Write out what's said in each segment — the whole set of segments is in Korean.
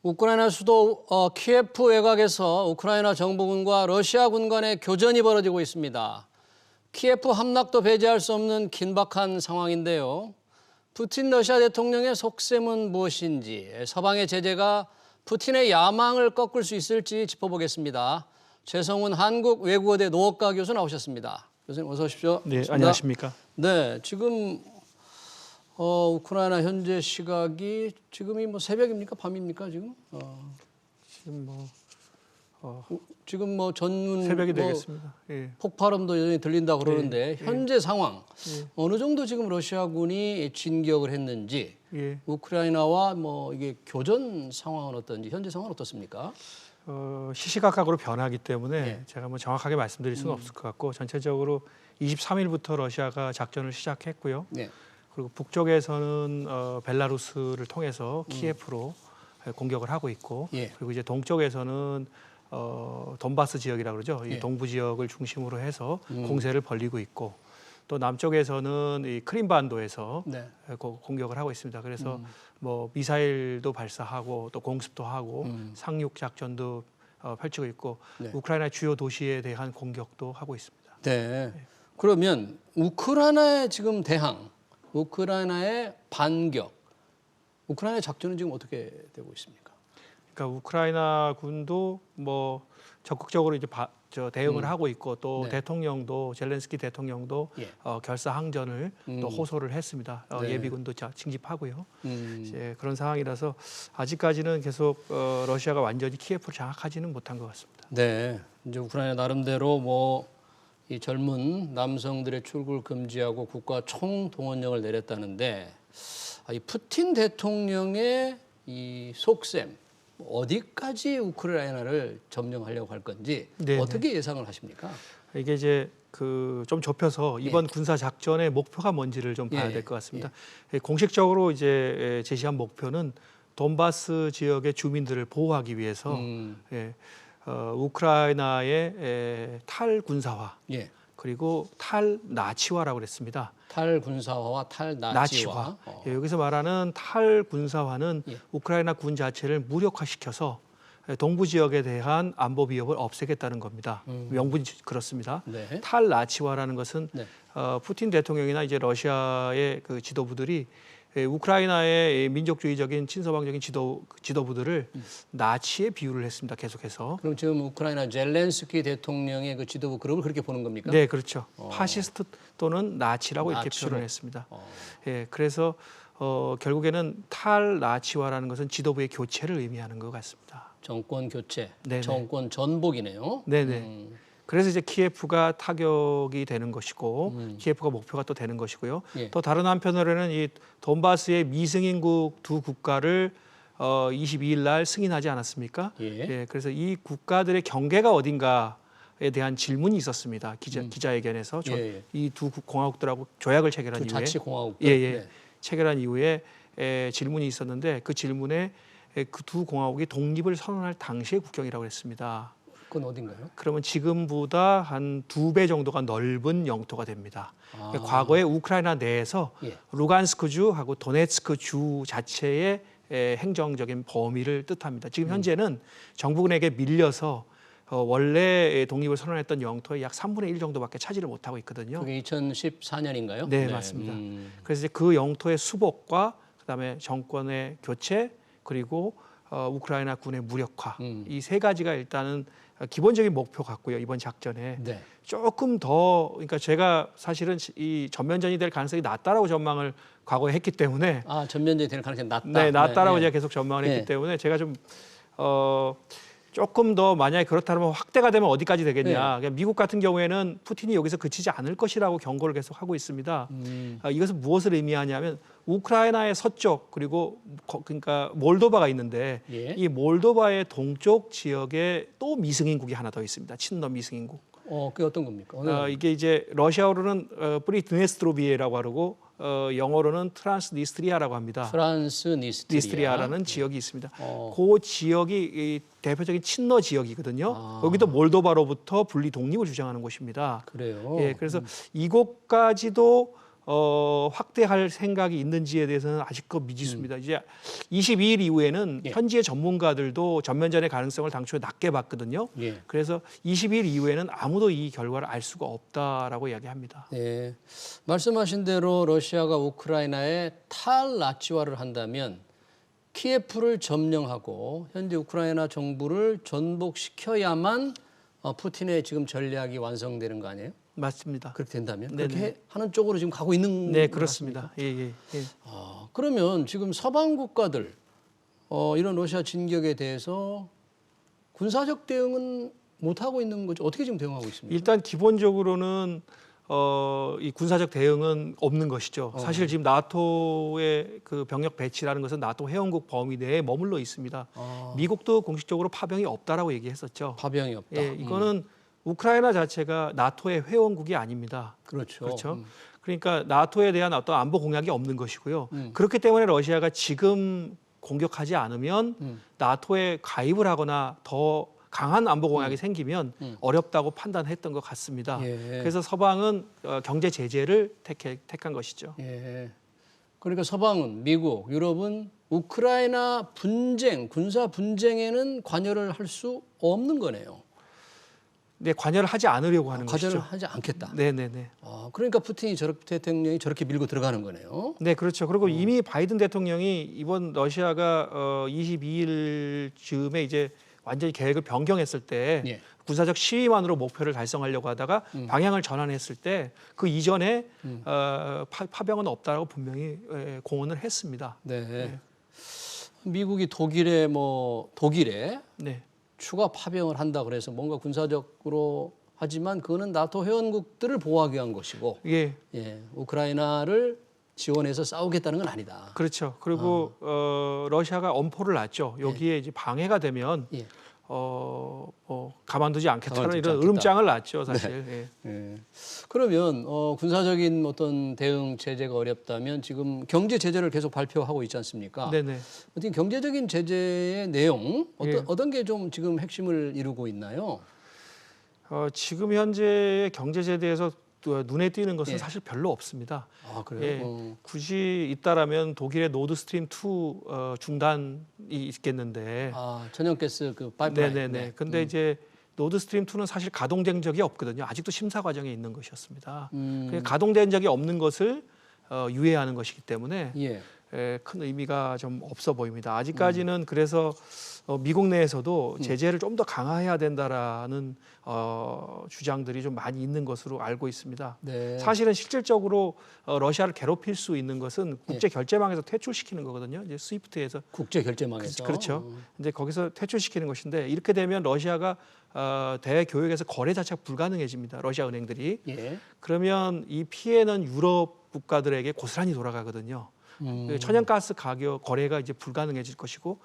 우크라이나 수도 키예프 외곽에서 우크라이나 정부군과 러시아군 간의 교전이 벌어지고 있습니다. 키예프 함락도 배제할 수 없는 긴박한 상황인데요. 푸틴 러시아 대통령의 속셈은 무엇인지, 서방의 제재가 푸틴의 야망을 꺾을 수 있을지 짚어보겠습니다. 최성훈 한국외국어대 노학과 교수 나오셨습니다. 교수님 어서 오십시오. 네, 안녕하십니까. 네, 지금 우크라이나 현재 시각이 지금이 뭐 새벽입니까? 밤입니까? 지금? 지금 뭐 전문 새벽이 되겠습니다. 예. 폭발음도 여전히 들린다 그러는데 현재 상황 어느 정도 지금 러시아군이 진격을 했는지 우크라이나와 뭐 이게 교전 상황은 어떤지 현재 상황은 어떻습니까? 시시각각으로 변하기 때문에 제가 뭐 정확하게 말씀드릴 수는 없을 것 같고 전체적으로 23일부터 러시아가 작전을 시작했고요. 그리고 북쪽에서는 벨라루스를 통해서 키예프로 공격을 하고 있고 그리고 이제 동쪽에서는 돈바스 지역이라고 그러죠. 이 동부 지역을 중심으로 해서 공세를 벌이고 있고 또 남쪽에서는 이 크림반도에서 공격을 하고 있습니다. 그래서 뭐 미사일도 발사하고 또 공습도 하고 상륙 작전도 펼치고 있고 우크라이나 주요 도시에 대한 공격도 하고 있습니다. 네. 그러면 우크라이나의 지금 대항, 우크라이나의 반격, 우크라이나 작전은 지금 어떻게 되고 있습니까? 그러니까 우크라이나 군도 뭐 적극적으로 이제 대응을 하고 있고 또 대통령도 젤렌스키 대통령도 결사항전을 또 호소를 했습니다. 예비군도 징집하고요. 이제 그런 상황이라서 아직까지는 계속 러시아가 완전히 키예프를 장악하지는 못한 것 같습니다. 네, 이제 우크라이나 나름대로 뭐 이 젊은 남성들의 출국을 금지하고 국가 총동원령을 내렸다는데 이 푸틴 대통령의 이 속셈 어디까지 우크라이나를 점령하려고 할 건지 어떻게 예상을 하십니까? 이게 이제 좀 좁혀서 이번 군사 작전의 목표가 뭔지를 좀 봐야 될 것 같습니다. 공식적으로 이제 제시한 목표는 돈바스 지역의 주민들을 보호하기 위해서 우크라이나의 탈군사화 그리고 탈나치화라고 그랬습니다. 탈군사화와 탈나치화. 여기서 말하는 탈군사화는 우크라이나 군 자체를 무력화시켜서 동부 지역에 대한 안보 위협을 없애겠다는 겁니다. 명분이 그렇습니다. 탈나치화라는 것은 푸틴 대통령이나 이제 러시아의 그 지도부들이 우크라이나의 민족주의적인 친서방적인 지도부들을 나치에 비유를 했습니다. 계속해서. 그럼 지금 우크라이나 젤렌스키 대통령의 그 지도부 그룹을 그렇게 보는 겁니까? 네, 그렇죠. 파시스트 또는 나치라고 이렇게 표현을 했습니다. 그래서 결국에는 탈나치화라는 것은 지도부의 교체를 의미하는 것 같습니다. 정권 교체, 정권 전복이네요. 네네. 그래서 이제 키예프가 타격이 되는 것이고 키예프가 목표가 또 되는 것이고요. 또 다른 한편으로는 이 돈바스의 미승인국 두 국가를 22일 날 승인하지 않았습니까? 그래서 이 국가들의 경계가 어딘가에 대한 질문이 있었습니다. 기자회견에서 이 두 공화국들하고 조약을 체결한 이후에 자치공화국들. 체결한 이후에 질문이 있었는데 그 질문에 그 두 공화국이 독립을 선언할 당시의 국경이라고 했습니다. 그건 어딘가요? 그러면 지금보다 한 2배 정도가 넓은 영토가 됩니다. 과거에 우크라이나 내에서 루간스크주하고 도네츠크 주 자체의 행정적인 범위를 뜻합니다. 지금 현재는 정부군에게 밀려서 원래 독립을 선언했던 영토의 약 3분의 1 정도밖에 차지를 못하고 있거든요. 그게 2014년인가요? 네, 맞습니다. 그래서 이제 그 영토의 수복과 그다음에 정권의 교체 그리고 우크라이나 군의 무력화 이 세 가지가 일단은 기본적인 목표 같고요. 이번 작전에 조금 더 그러니까 제가 사실은 이 전면전이 될 가능성이 낮다라고 전망을 과거에 했기 때문에 전면전이 될 가능성이 낮다. 네, 낮다라고 제가 계속 전망을 했기 때문에 제가 좀 조금 더 만약에 그렇다면 확대가 되면 어디까지 되겠냐. 미국 같은 경우에는 푸틴이 여기서 그치지 않을 것이라고 경고를 계속 하고 있습니다. 이것은 무엇을 의미하냐면 우크라이나의 서쪽 그리고 그러니까 몰도바가 있는데 이 몰도바의 동쪽 지역에 또 미승인국이 하나 더 있습니다. 친러 미승인국. 그게 어떤 겁니까? 이게 이제 러시아어로는 프리드네스트로비에라고 하고 영어로는 트란스니스트리아라고 합니다. 트란스니스트리아라는 지역이 있습니다. 그 지역이 대표적인 친러 지역이거든요. 여기도 몰도바로부터 분리 독립을 주장하는 곳입니다. 그래요. 그래서 이곳까지도 확대할 생각이 있는지에 대해서는 아직도 미지수입니다. 이제 22일 이후에는 예. 현지의 전문가들도 전면전의 가능성을 당초에 낮게 봤거든요. 예. 그래서 20일 이후에는 아무도 이 결과를 알 수가 없다라고 이야기합니다. 네. 말씀하신 대로 러시아가 우크라이나에 탈나치화를 한다면 키예프를 점령하고 현재 우크라이나 정부를 전복시켜야만 푸틴의 지금 전략이 완성되는 거 아니에요? 맞습니다. 그렇게 된다면 네네. 그렇게 하는 쪽으로 지금 가고 있는 네, 것 그렇습니다. 예, 예, 예. 그러면 지금 서방 국가들 이런 러시아 진격에 대해서 군사적 대응은 못 하고 있는 거죠? 어떻게 지금 대응하고 있습니까? 일단 기본적으로는 이 군사적 대응은 없는 것이죠. 사실 지금 나토의 그 병력 배치라는 것은 나토 회원국 범위 내에 머물러 있습니다. 미국도 공식적으로 파병이 없다라고 얘기했었죠. 파병이 없다. 예, 이거는 우크라이나 자체가 나토의 회원국이 아닙니다. 그렇죠. 그렇죠. 그러니까 나토에 대한 어떤 안보 공약이 없는 것이고요. 그렇기 때문에 러시아가 지금 공격하지 않으면 나토에 가입을 하거나 더 강한 안보 공약이 생기면 어렵다고 판단했던 것 같습니다. 예. 그래서 서방은 경제 제재를 택한 것이죠. 예. 그러니까 서방은 미국, 유럽은 우크라이나 분쟁, 군사 분쟁에는 관여를 할 수 없는 거네요. 네, 관여를 하지 않으려고 하는 관여를 것이죠. 하지 않겠다. 네네네. 그러니까 푸틴이 대통령이 저렇게 밀고 들어가는 거네요. 네, 그렇죠. 그리고 이미 바이든 대통령이 이번 러시아가 22일 즈음에 이제 완전히 계획을 변경했을 때 예. 군사적 시위만으로 목표를 달성하려고 하다가 방향을 전환했을 때 그 이전에 파병은 없다라고 분명히 공언을 했습니다. 네. 미국이 독일에 네. 추가 파병을 한다 그래서 뭔가 군사적으로 하지만 그거는 나토 회원국들을 보호하기 위한 것이고 예. 우크라이나를 지원해서 싸우겠다는 건 아니다. 그렇죠. 그리고 러시아가 엄포를 놨죠. 여기에 이제 방해가 되면 예. 가만두지 않겠다는 가만두지 이런 않겠다. 으름장을 놨죠, 사실. 예. 예. 그러면 군사적인 어떤 대응 제재가 어렵다면 지금 경제 제재를 계속 발표하고 있지 않습니까? 네네. 어떤 경제적인 제재의 내용 예. 어떤 게 좀 지금 핵심을 이루고 있나요? 지금 현재의 경제제에 대해서 눈에 띄는 것은 예. 사실 별로 없습니다. 아 그래요? 예, 굳이 있다라면 독일의 노드스트림 2 중단이 있겠는데. 천연가스 그 파이프라인. 네네네. 근데 이제 노드스트림 2는 사실 가동된 적이 없거든요. 아직도 심사 과정에 있는 것이었습니다. 가동된 적이 없는 것을 유예하는 것이기 때문에 예. 큰 의미가 좀 없어 보입니다. 아직까지는 그래서 미국 내에서도 제재를 좀 더 강화해야 된다라는 주장들이 좀 많이 있는 것으로 알고 있습니다. 네. 사실은 실질적으로 러시아를 괴롭힐 수 있는 것은 국제 결제망에서 퇴출시키는 거거든요. 이제 스위프트에서 국제 결제망에서. 그렇죠. 이제 거기서 퇴출시키는 것인데 이렇게 되면 러시아가 대외 교역에서 거래 자체가 불가능해집니다. 러시아 은행들이. 예. 그러면 이 피해는 유럽 국가들에게 고스란히 돌아가거든요. 천연가스 가격 거래가 이제 불가능해질 것이고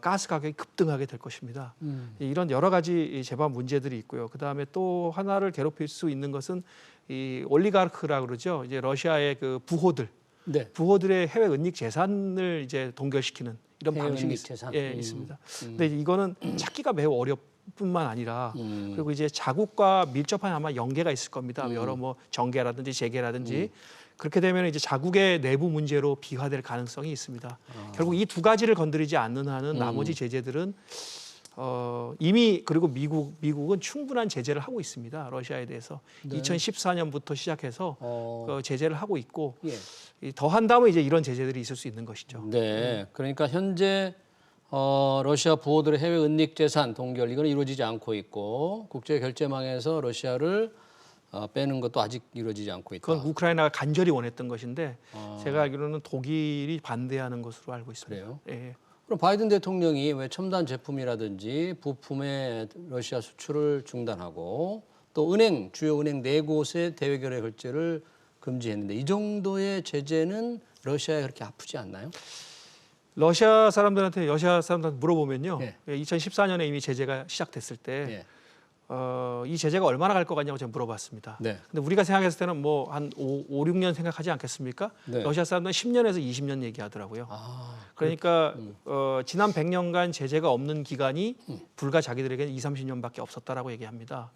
가스 가격이 급등하게 될 것입니다. 이런 여러 가지 재반 문제들이 있고요. 그 다음에 또 하나를 괴롭힐 수 있는 것은 이 올리가르크라 그러죠. 이제 러시아의 그 부호들, 네. 부호들의 해외 은닉 재산을 이제 동결시키는 이런 해외 방식이 은닉 재산? 있습니다. 근데 이거는 찾기가 매우 어렵뿐만 아니라 그리고 이제 자국과 밀접한 아마 연계가 있을 겁니다. 여러 뭐 정계라든지 재계라든지. 그렇게 되면 이제 자국의 내부 문제로 비화될 가능성이 있습니다. 결국 이 두 가지를 건드리지 않는 한은 나머지 제재들은 이미 그리고 미국은 충분한 제재를 하고 있습니다. 러시아에 대해서 2014년부터 시작해서 제재를 하고 있고 더 한다면 이제 이런 제재들이 있을 수 있는 것이죠. 네. 그러니까 현재 러시아 부호들의 해외 은닉 재산 동결 이거는 이루어지지 않고 있고 국제 결제망에서 러시아를 빼는 것도 아직 이루어지지 않고 있다. 그건 우크라이나가 간절히 원했던 것인데 제가 알기로는 독일이 반대하는 것으로 알고 있습니다. 그래요? 예. 그럼 바이든 대통령이 왜 첨단 제품이라든지 부품의 러시아 수출을 중단하고 또 주요 은행 4곳의 대외거래 결제를 금지했는데 이 정도의 제재는 러시아에 그렇게 아프지 않나요? 러시아 사람들한테 물어보면요. 예. 2014년에 이미 제재가 시작됐을 때 예. 이 제재가 얼마나 갈 것 같냐고 제가 물어봤습니다. 네. 근데 우리가 생각했을 때는 뭐 한 5, 6년 생각하지 않겠습니까? 네. 러시아 사람들은 10년에서 20년 얘기하더라고요. 아, 그러니까 지난 100년간 제재가 없는 기간이 불과 자기들에게는 2, 30년밖에 없었다라고 얘기합니다.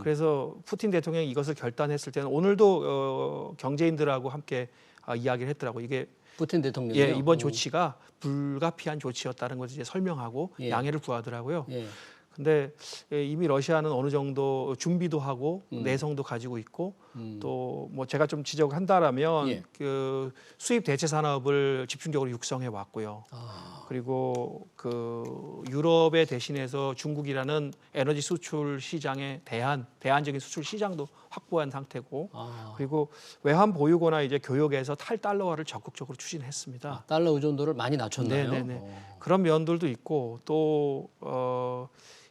그래서 푸틴 대통령이 이것을 결단했을 때는 오늘도 경제인들하고 함께 이야기를 했더라고요. 이게 푸틴 대통령이요? 예, 이번 조치가 불가피한 조치였다는 것을 이제 설명하고 예. 양해를 구하더라고요. 예. 근데 이미 러시아는 어느 정도 준비도 하고 내성도 가지고 있고 또 뭐 제가 좀 지적한다라면 예. 그 수입 대체 산업을 집중적으로 육성해 왔고요. 아, 그리고 그 유럽에 대신해서 중국이라는 에너지 수출 시장의 대안적인 수출 시장도 확보한 상태고 아. 그리고 외환 보유고나 이제 교역에서 탈달러화를 적극적으로 추진했습니다. 아, 달러 의존도를 많이 낮췄나요? 네네네. 그런 면들도 있고 또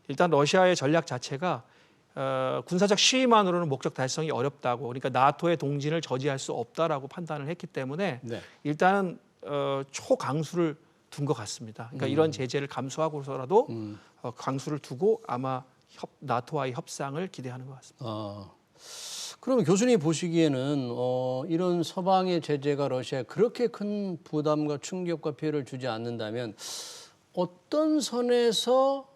일단 러시아의 전략 자체가 군사적 시위만으로는 목적 달성이 어렵다고 그러니까 나토의 동진을 저지할 수 없다라고 판단을 했기 때문에 네. 일단은 초강수를 둔 것 같습니다. 그러니까 이런 제재를 감수하고서라도 강수를 두고 아마 나토와의 협상을 기대하는 것 같습니다. 아, 그러면 교수님 보시기에는 이런 서방의 제재가 러시아에 그렇게 큰 부담과 충격과 피해를 주지 않는다면 어떤 선에서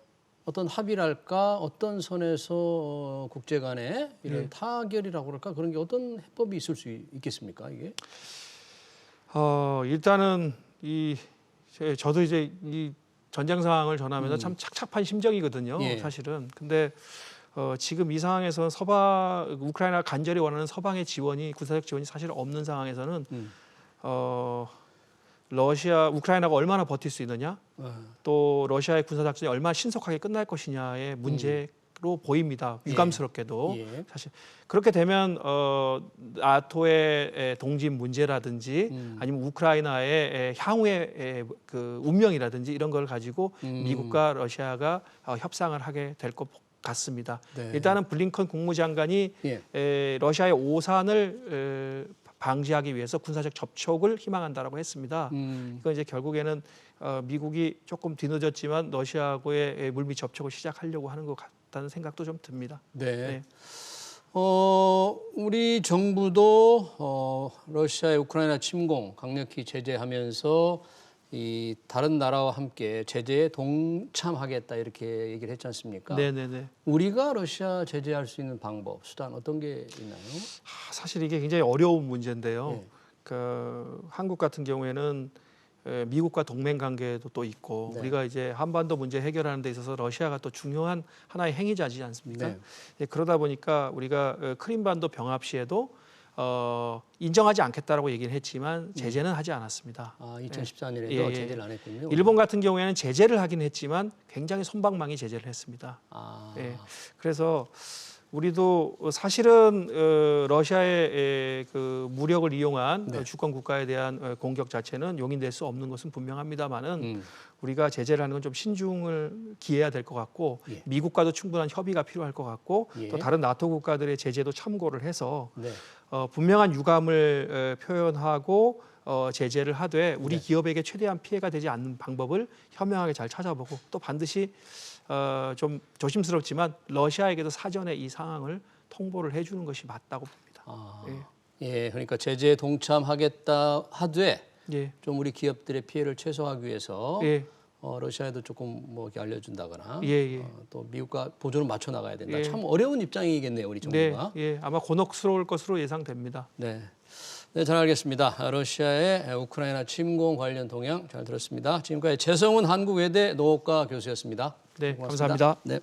어떤 합의랄까 어떤 선에서 국제 간에 이런 타결이라고 그럴까 그런 게 어떤 해법이 있을 수 있겠습니까 이게? 일단은 저도 이제 이 전쟁 상황을 전하면서 참 착잡한 심정이거든요. 예. 사실은. 근데 지금 이 상황에서 우크라이나 간절히 원하는 서방의 지원이 군사적 지원이 사실 없는 상황에서는 우크라이나가 얼마나 버틸 수 있느냐, 또 러시아의 군사 작전이 얼마나 신속하게 끝날 것이냐의 문제로 보입니다. 유감스럽게도 예. 사실 그렇게 되면 나토의 동진 문제라든지 아니면 우크라이나의 향후의 그 운명이라든지 이런 걸 가지고 미국과 러시아가 협상을 하게 될 것 같습니다. 네. 일단은 블링컨 국무장관이 러시아의 오산을 방지하기 위해서 군사적 접촉을 희망한다라고 했습니다. 이건 이제 결국에는 미국이 조금 뒤늦었지만 러시아하고의 물밑 접촉을 시작하려고 하는 것 같다는 생각도 좀 듭니다. 네. 네. 우리 정부도 러시아의 우크라이나 침공 강력히 제재하면서 이 다른 나라와 함께 제재에 동참하겠다 이렇게 얘기를 했지 않습니까? 네네네. 우리가 러시아 제재할 수 있는 방법, 수단 어떤 게 있나요? 사실 이게 굉장히 어려운 문제인데요. 네. 한국 같은 경우에는 미국과 동맹 관계도 또 있고 네. 우리가 이제 한반도 문제 해결하는 데 있어서 러시아가 또 중요한 하나의 행위자지 않습니까? 네. 그러다 보니까 우리가 크림반도 병합 시에도 인정하지 않겠다라고 얘기를 했지만 제재는 하지 않았습니다. 2014년에도 예, 예. 제재를 안 했군요. 일본 같은 경우에는 제재를 하긴 했지만 굉장히 솜방망이 제재를 했습니다. 예. 그래서 우리도 사실은 러시아의 그 무력을 이용한 주권 국가에 대한 공격 자체는 용인될 수 없는 것은 분명합니다만은 우리가 제재를 하는 건 좀 신중을 기해야 될 것 같고 미국과도 충분한 협의가 필요할 것 같고 또 다른 나토 국가들의 제재도 참고를 해서 분명한 유감을 표현하고 제재를 하되 우리 기업에게 최대한 피해가 되지 않는 방법을 현명하게 잘 찾아보고 또 반드시 좀 조심스럽지만 러시아에게도 사전에 이 상황을 통보를 해주는 것이 맞다고 봅니다. 예, 그러니까 제재에 동참하겠다 하되 예. 좀 우리 기업들의 피해를 최소화하기 위해서 예. 러시아에도 조금 뭐 이렇게 알려준다거나 예. 또 미국과 보조를 맞춰 나가야 된다. 예. 참 어려운 입장이겠네요, 우리 정부가. 예. 아마 곤혹스러울 것으로 예상됩니다. 네, 잘 알겠습니다. 러시아의 우크라이나 침공 관련 동향 잘 들었습니다. 지금까지 재성훈 한국외대 노학과 교수였습니다. 네, 고맙습니다. 감사합니다. 네.